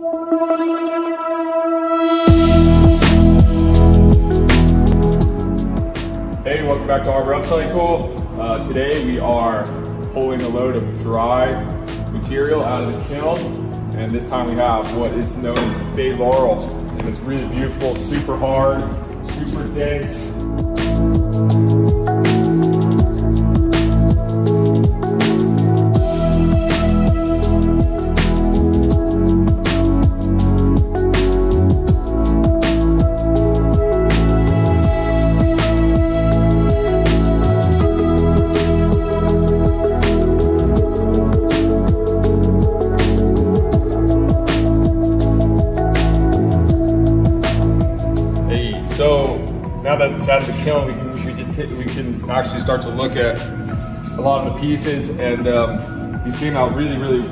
Hey, welcome back to Arbor Upcycle. Today we are pulling a load of dry material out of the kiln, and this time we have what is known as Bay Laurel, and it's really beautiful, super hard, super dense. So now that it's out of the kiln, we can actually start to look at a lot of the pieces, and these came out really, really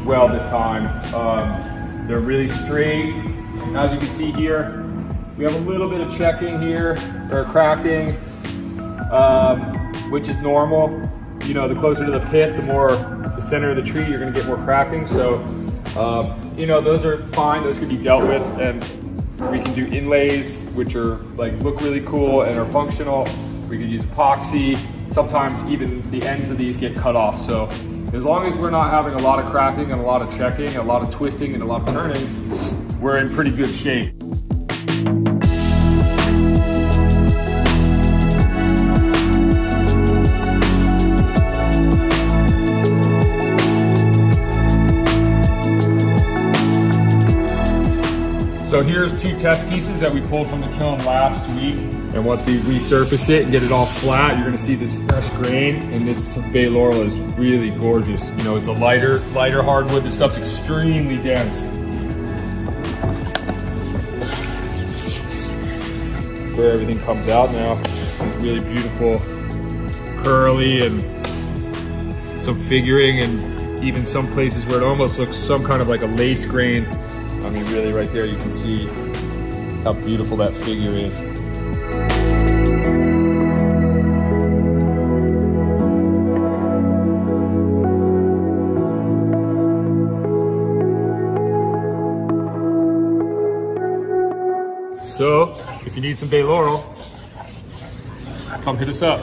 well this time. They're really straight. As you can see here, we have a little bit of checking here, or cracking, which is normal. You know, the closer to the pit, the more the center of the tree, you're gonna get more cracking. So, you know, those are fine, those can be dealt with, and we can do inlays, which are look really cool and are functional. We can use epoxy. Sometimes even the ends of these get cut off. So as long as we're not having a lot of cracking and a lot of checking, a lot of twisting and a lot of turning, we're in pretty good shape. So here's 2 test pieces that we pulled from the kiln last week. And once we resurface it and get it all flat, you're gonna see this fresh grain, and this Bay Laurel is really gorgeous. You know, it's a lighter hardwood. This stuff's extremely dense. Where everything comes out now, it's really beautiful, curly, and some figuring, and even some places where it almost looks some kind of like a lace grain. I mean, really right there you can see how beautiful that figure is. So, if you need some Bay Laurel, come hit us up.